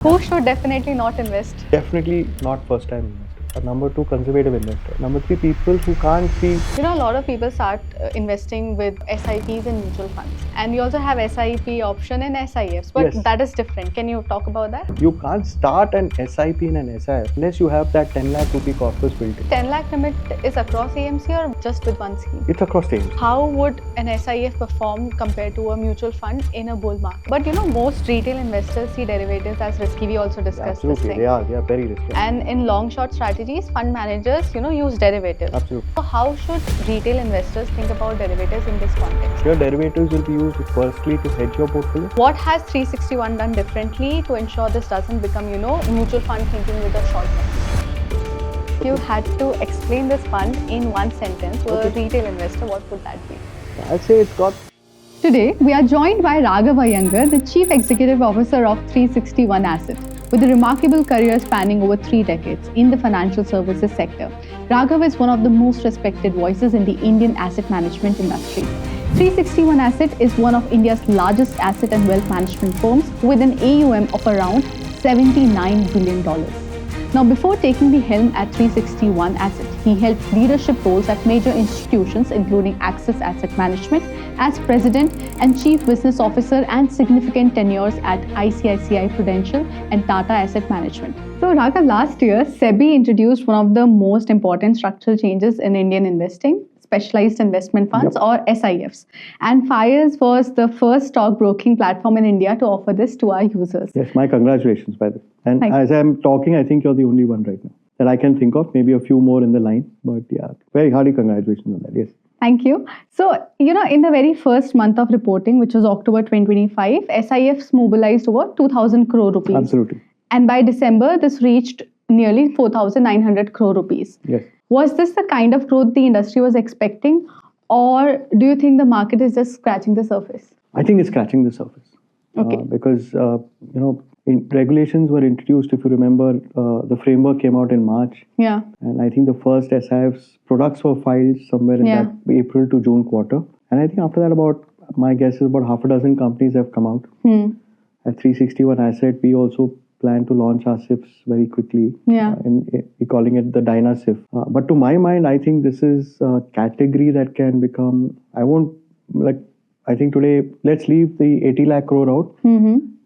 Who should definitely not invest? Definitely not first time investor. Number two, conservative investor. Number three, people who can't see. A lot of people start investing with SIPs and mutual funds. And you also have SIP option and SIFs, but Yes. that is different. Can you talk about that? You can't start an SIP in an SIF unless you have that 10 lakh rupee corpus built in. 10 lakh limit is across AMC or just with one scheme? It's across the AMC. How would an SIF perform compared to a mutual fund in a bull market? But most retail investors see derivatives as risky. We also discussed this Absolutely, thing. they are very risky. And in long short strategies, fund managers, use derivatives. Absolutely. So how should retail investors think about derivatives in this context? Your derivatives will be used firstly to hedge your portfolio. What has 361 done differently to ensure this doesn't become, mutual fund thinking with a short term? If you had to explain this fund in one sentence to a retail investor, what would that be? I'd say it's got. Today, we are joined by Raghav Iyengar, the Chief Executive Officer of 361 Asset, with a remarkable career spanning over 3 decades in the financial services sector. Raghav is one of the most respected voices in the Indian asset management industry. 361 Asset is one of India's largest asset and wealth management firms with an AUM of around $79 billion. Now, before taking the helm at 361 Asset, he held leadership roles at major institutions including Axis Asset Management as President and Chief Business Officer and significant tenures at ICICI Prudential and Tata Asset Management. So, Raghav, last year, SEBI introduced one of the most important structural changes in Indian investing, Specialized Investment Funds or SIFs. And FYERS was the first stockbroking platform in India to offer this to our users. Yes, my congratulations, by the way. And as I'm talking, I think you're the only one right now that I can think of. Maybe a few more in the line. But yeah, very hearty congratulations on that. Yes. Thank you. So, in the very first month of reporting, which was October 2025, SIFs mobilized over 2,000 crore rupees. Absolutely. And by December, this reached nearly 4,900 crore rupees. Yes. Was this the kind of growth the industry was expecting, or do you think the market is just scratching the surface? I think it's scratching the surface. Okay. Because, regulations were introduced, if you remember, the framework came out in March. Yeah. And I think the first SIFs products were filed somewhere in that April to June quarter. And I think after that, my guess is about half a dozen companies have come out. At 361 Asset, we also plan to launch our SIFs very quickly. Yeah. We're calling it the Dyna SIF. But to my mind, I think this is a category that can become, I think today, let's leave the 80 lakh crore out.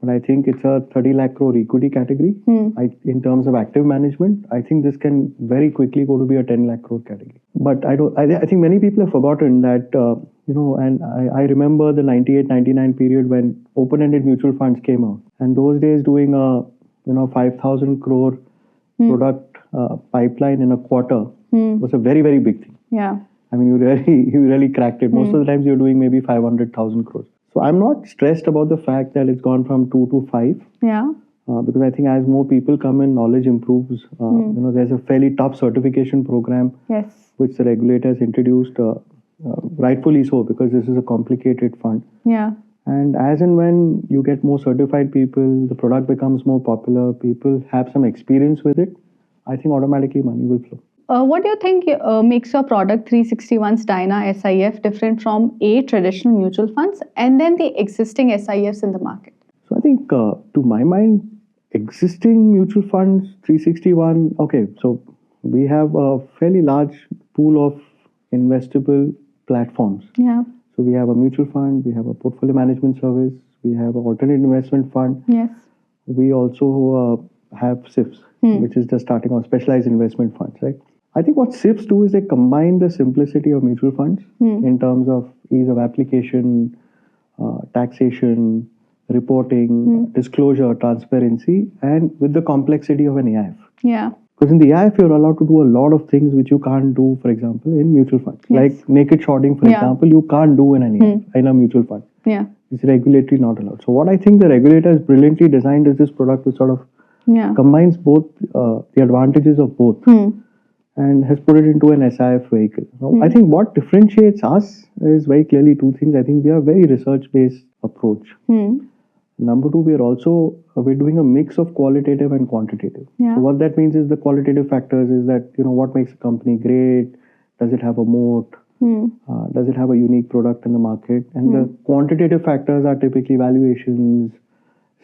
But I think it's a 30 lakh crore equity category. In terms of active management, I think this can very quickly go to be a 10 lakh crore category. But I think many people have forgotten that, and I remember the 98-99 period when open-ended mutual funds came out. And those days doing a 5,000 crore product pipeline in a quarter was a very, very big thing. Yeah. I mean, you really cracked it. Most of the times you're doing maybe 500,000 crores. So I'm not stressed about the fact that it's gone from 2 to 5. Yeah. Because I think as more people come in, knowledge improves. There's a fairly tough certification program. Yes. Which the regulator has introduced, rightfully so, because this is a complicated fund. Yeah. And as and when you get more certified people, the product becomes more popular, people have some experience with it, I think automatically money will flow. What do you think makes your product 361's Dyna SIF different from traditional mutual funds and then the existing SIFs in the market? So I think, to my mind, existing mutual funds, 361, okay, so we have a fairly large pool of investable platforms. Yeah. So we have a mutual fund, we have a portfolio management service, we have an alternate investment fund. Yes. We also have SIFs, which is the starting of specialized investment funds, right? I think what SIFs do is they combine the simplicity of mutual funds in terms of ease of application, taxation, reporting, disclosure, transparency, and with the complexity of an AIF. Yeah. Because in the AIF, you're allowed to do a lot of things which you can't do, for example, in mutual funds. Yes. Like naked shorting, for example, you can't do in an AIF, in a mutual fund. Yeah. It's regulatory not allowed. So what I think the regulator has brilliantly designed is this product which sort of combines both the advantages of both and has put it into an SIF vehicle. Now, I think what differentiates us is very clearly two things. I think we have a very research-based approach. Number two, we're doing a mix of qualitative and quantitative. Yeah. So what that means is the qualitative factors is that, what makes a company great? Does it have a moat? Does it have a unique product in the market? And the quantitative factors are typically valuations,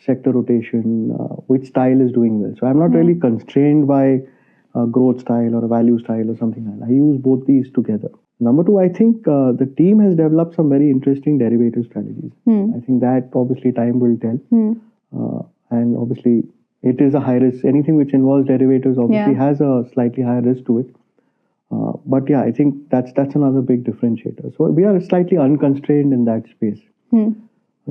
sector rotation, which style is doing well. So I'm not really constrained by a growth style or a value style or something like that. I use both these together. Number two, I think the team has developed some very interesting derivative strategies. I think that obviously time will tell. And obviously it is a high risk. Anything which involves derivatives obviously has a slightly higher risk to it. But yeah, I think that's another big differentiator. So we are slightly unconstrained in that space.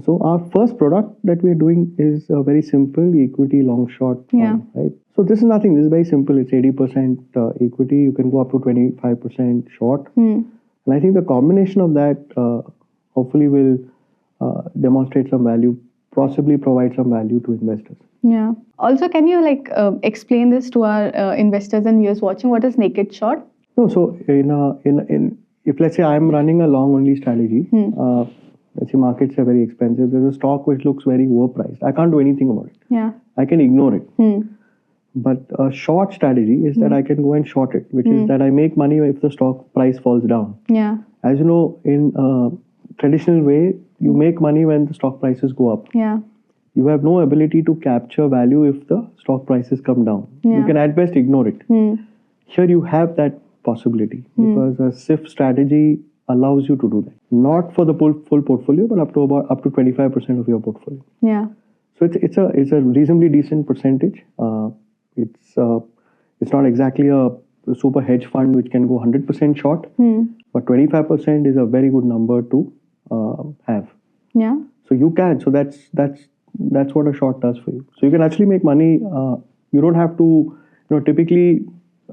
So our first product that we are doing is a very simple equity long short fund, right? So this is nothing. This is very simple. It's 80% equity. You can go up to 25% short. And I think the combination of that hopefully will demonstrate some value, possibly provide some value to investors. Yeah. Also, can you explain this to our investors and viewers watching? What is naked short? No. So if let's say I'm running a long only strategy. Let's say markets are very expensive. There's a stock which looks very overpriced. I can't do anything about it. Yeah. I can ignore it. But a short strategy is that I can go and short it, which is that I make money if the stock price falls down. Yeah. As you know, in traditional way, you make money when the stock prices go up. Yeah. You have no ability to capture value if the stock prices come down. You can at best ignore it. Here you have that possibility because a SIF strategy allows you to do that. Not for the full portfolio, but up to 25% of your portfolio. Yeah. So it's a reasonably decent percentage. It's not exactly a super hedge fund which can go 100% short, but 25% is a very good number to have. Yeah. So you can. So that's what a short does for you. So you can actually make money. You don't have to. Typically.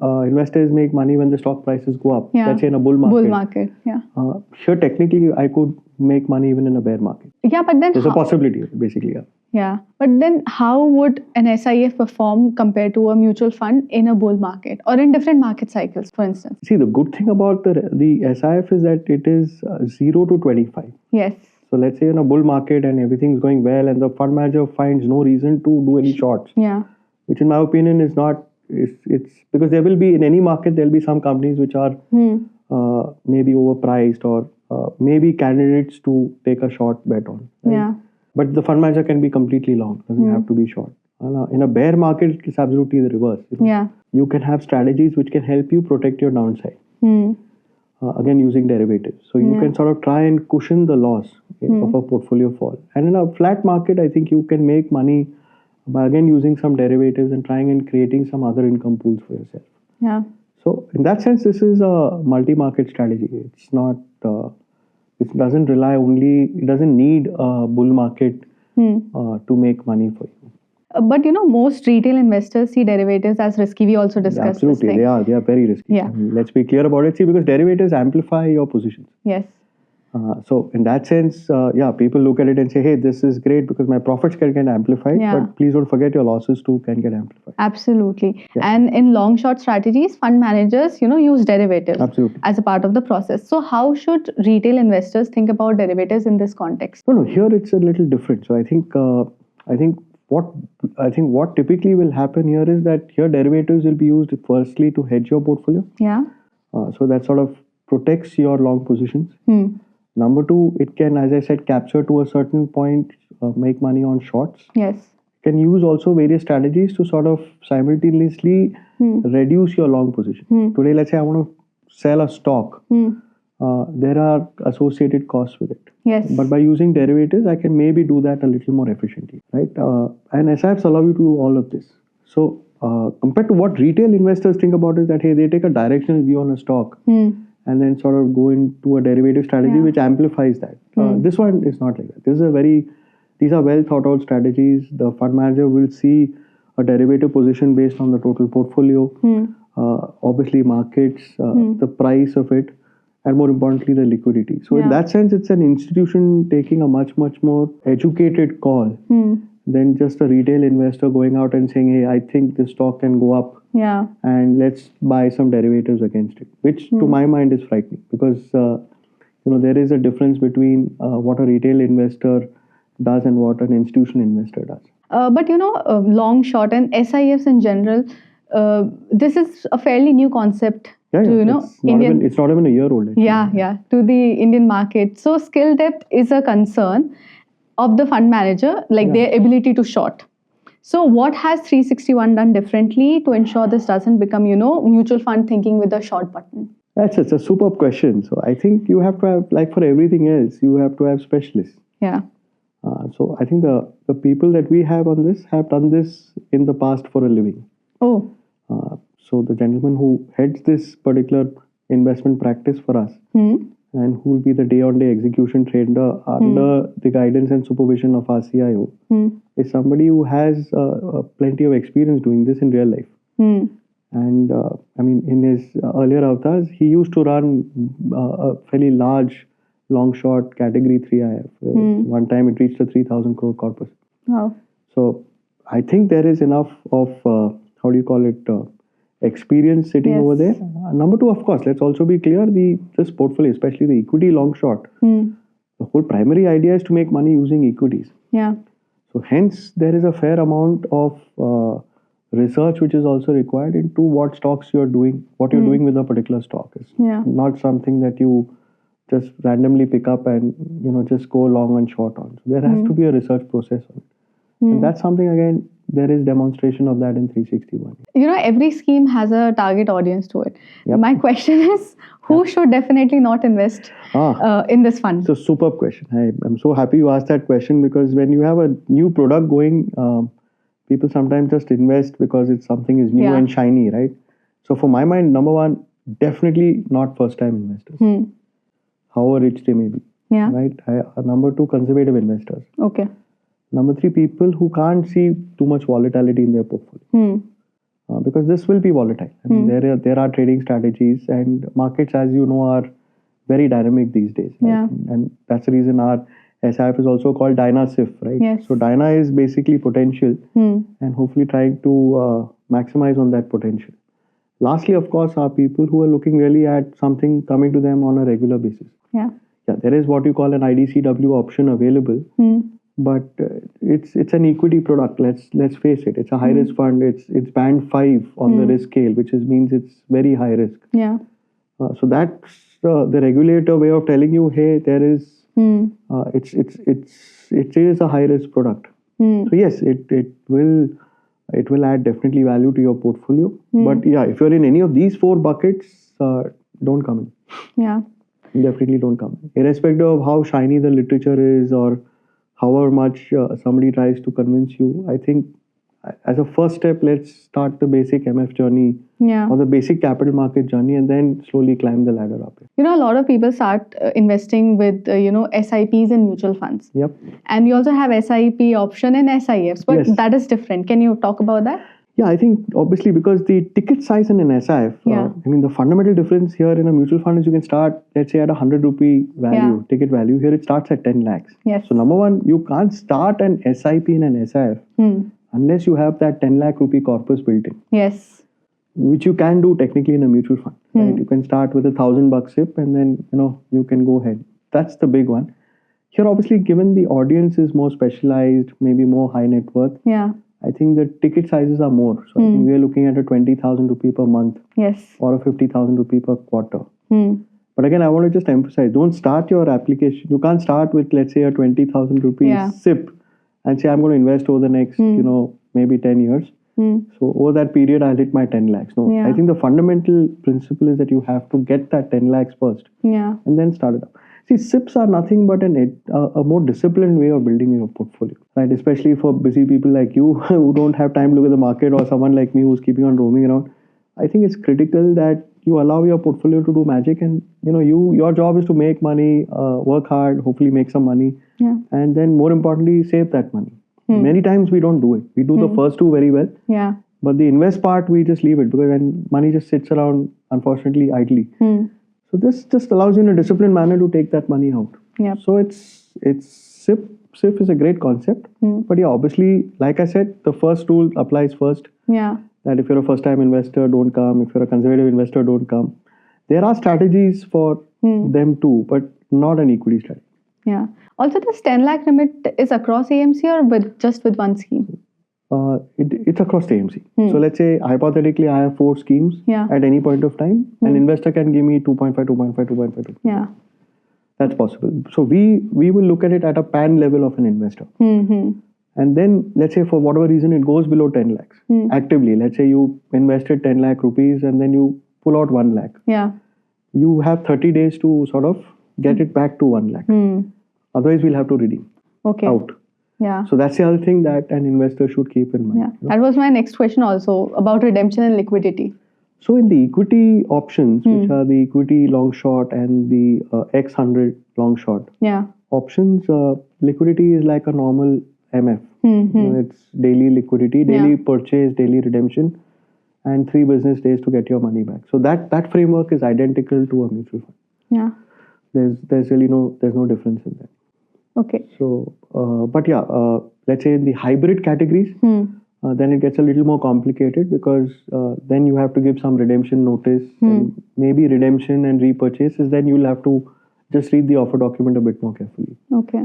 Investors make money when the stock prices go up. Let's say in a bull market. Bull market, yeah. Here, technically, I could make money even in a bear market. Yeah, but then there's a possibility, basically. Yeah, but then how would an SIF perform compared to a mutual fund in a bull market or in different market cycles, for instance? See, the good thing about the SIF is that it is 0 to 25. Yes. So let's say in a bull market and everything's going well, and the fund manager finds no reason to do any shorts. Yeah. Which, in my opinion, is not. It's because there will be in any market there will be some companies which are maybe overpriced or maybe candidates to take a short bet on. Right? Yeah. But the fund manager can be completely long. Doesn't have to be short. In a bear market, it's absolutely the reverse. Yeah. You can have strategies which can help you protect your downside. Again, using derivatives. So you can sort of try and cushion the loss of a portfolio fall. And in a flat market, I think you can make money by again using some derivatives and trying and creating some other income pools for yourself. Yeah. So in that sense, this is a multi-market strategy. It's not. It doesn't rely only. It doesn't need a bull market to make money for you. But most retail investors see derivatives as risky. We also discussed this thing. They are very risky. Yeah. Let's be clear about it. See, because derivatives amplify your positions. Yes. So in that sense, people look at it and say, hey, this is great because my profits can get amplified, but please don't forget your losses too can get amplified. Absolutely. Yeah. And in long short strategies, fund managers, use derivatives as a part of the process. So how should retail investors think about derivatives in this context? No, here it's a little different. So I think what typically will happen here is that here derivatives will be used firstly to hedge your portfolio. Yeah. So that sort of protects your long positions. Number two, it can, as I said, capture to a certain point, make money on shorts. Yes. Can use also various strategies to sort of simultaneously reduce your long position. Today, let's say I want to sell a stock. There are associated costs with it. Yes. But by using derivatives, I can maybe do that a little more efficiently, right? And SIFs allow you to do all of this. So compared to what retail investors think about is that, hey, they take a directional view on a stock. And then sort of go into a derivative strategy which amplifies that. This one is not like that. These are well thought out strategies. The fund manager will see a derivative position based on the total portfolio, obviously markets, the price of it, and more importantly, the liquidity. So in that sense, it's an institution taking a much, much more educated call than just a retail investor going out and saying, hey, I think this stock can go up. Yeah. And let's buy some derivatives against it, which to my mind is frightening because, there is a difference between what a retail investor does and what an institutional investor does. But long, short and SIFs in general, this is a fairly new concept to, it's not even a year old. Actually. Yeah, to the Indian market. So skill depth is a concern. of the fund manager, like their ability to short. So what has 361 done differently to ensure this doesn't become, mutual fund thinking with a short button? It's a superb question. So I think you have to have, like for everything else, you have to have specialists. Yeah. So I think the people that we have on this have done this in the past for a living. Oh. So the gentleman who heads this particular investment practice for us and who will be the day-on-day execution trader under the guidance and supervision of our CIO is somebody who has plenty of experience doing this in real life. And I mean, in his earlier avatars, he used to run a fairly large long-short category 3 IF. One time it reached a 3,000 crore corpus. Wow. So I think there is enough of, how do you call it, experience sitting over there. Number two, of course, let's also be clear, this portfolio, especially the equity long-short, the whole primary idea is to make money using equities. Yeah. So hence, there is a fair amount of research which is also required into what stocks you're doing, what you're doing with a particular stock. It's not something that you just randomly pick up and just go long and short on. So there has to be a research process on it. And that's something, again, there is demonstration of that in 361. Every scheme has a target audience to it. Yep. My question is, who should definitely not invest in this fund? It's a superb question. I'm so happy you asked that question, because when you have a new product going, people sometimes just invest because something is new and shiny, right? So for my mind, number one, definitely not first-time investors, however rich they may be. Yeah. Right? Number two, conservative investors. Okay. Number three, people who can't see too much volatility in their portfolio. Because this will be volatile. I mean, there are trading strategies, and markets, as you know, are very dynamic these days. Right? Yeah. And that's the reason our SIF is also called SIF, right? Yes. So Dyna is basically potential and hopefully trying to maximize on that potential. Lastly, of course, are people who are looking really at something coming to them on a regular basis. Yeah. There is what you call an IDCW option available. But it's an equity product. Let's face it. It's a high risk fund. It's band 5 on the risk scale, which means it's very high risk. Yeah. So that's the regulator way of telling you, hey, there is it is a high risk product. So yes, it will add definitely value to your portfolio. But yeah, if you're in any of these 4 buckets, don't come in. Yeah. Definitely don't come in. Irrespective of how shiny the literature is or however much somebody tries to convince you, I think as a first step, let's start the basic MF journey or the basic capital market journey, and then slowly climb the ladder up. A lot of people start investing with, SIPs and mutual funds. Yep. And you also have SIP option and SIFs, but that is different. Can you talk about that? Yeah, I think obviously because the ticket size in an SIF, I mean, the fundamental difference here in a mutual fund is you can start, let's say, at 100 rupee value, ticket value. Here it starts at 10 lakhs. Yes. So number one, you can't start an SIP in an SIF unless you have that 10 lakh rupee corpus built in. Yes. Which you can do technically in a mutual fund. Right? You can start with $1,000 SIP and then, you can go ahead. That's the big one. Here, obviously, given the audience is more specialized, maybe more high net worth. Yeah. I think the ticket sizes are more. So I think we are looking at a 20,000 rupee per month. Yes. Or a 50,000 rupee per quarter. But again, I want to just emphasize, don't start your application. You can't start with, let's say, a 20,000 rupees SIP and say, I'm going to invest over the next, maybe 10 years. So over that period, I'll hit my 10 lakhs. No, I think the fundamental principle is that you have to get that 10 lakhs first. Yeah. And then start it up. See, SIPs are nothing but a more disciplined way of building your portfolio, right? Especially for busy people like you who don't have time to look at the market, or someone like me who's keeping on roaming around. I think it's critical that you allow your portfolio to do magic, and your job is to make money, work hard, hopefully make some money, and then more importantly, save that money. Many times we don't do it. We do the first two very well, but the invest part we just leave it because then money just sits around, unfortunately, idly. So this just allows you in a disciplined manner to take that money out. Yep. So it's SIF is a great concept. But yeah, obviously, like I said, the first rule applies first. Yeah. That if you're a first-time investor, don't come. If you're a conservative investor, don't come. There are strategies for them too, but not an equity strategy. Yeah. Also, this 10 lakh limit is across AMC or just with one scheme? It's across the AMC. So let's say, hypothetically, I have 4 schemes at any point of time. An investor can give me 2.5. Yeah. That's possible. So we will look at it at a pan level of an investor. And then let's say for whatever reason it goes below 10 lakhs actively. Let's say you invested 10 lakh rupees and then you pull out 1 lakh. Yeah. You have 30 days to sort of get it back to 1 lakh. Otherwise we'll have to redeem out. Yeah. So that's the other thing that an investor should keep in mind. Yeah. That was my next question also about redemption and liquidity. So in the equity options, which are the equity long short and the X100 long short, options, liquidity is like a normal MF. It's daily liquidity, daily purchase, daily redemption, and 3 business days to get your money back. So that framework is identical to a mutual fund. Yeah. There's really no difference in that. Okay. So, but yeah, let's say in the hybrid categories, then it gets a little more complicated because then you have to give some redemption notice and maybe redemption and repurchases. Then you'll have to just read the offer document a bit more carefully. Okay.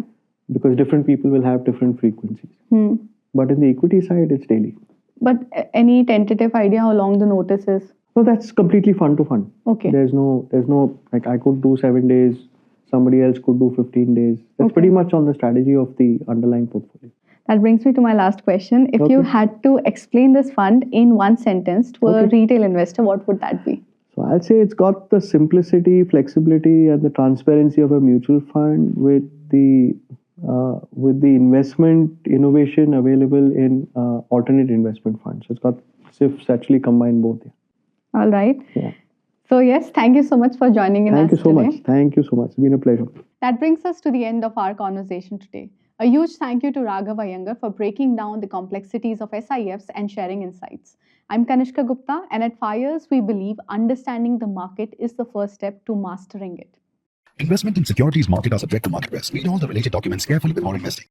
Because different people will have different frequencies. But in the equity side, it's daily. But any tentative idea how long the notice is? No, that's completely fund to fund. Okay. There's no like I could do 7 days, somebody else could do 15 days. That's pretty much on the strategy of the underlying portfolio. That brings me to my last question. If you had to explain this fund in one sentence to a retail investor, what would that be? So I'll say it's got the simplicity, flexibility, and the transparency of a mutual fund with the investment innovation available in alternate investment funds. So it's got SIFs actually combine both. All right. Yeah. So yes, thank you so much for joining in us today. Thank you so much. It's been a pleasure. That brings us to the end of our conversation today. A huge thank you to Raghav Iyengar for breaking down the complexities of SIFs and sharing insights. I'm Kanishka Gupta, and at FYERS, we believe understanding the market is the first step to mastering it. Investment in securities market are subject to market risk. Read all the related documents carefully before investing.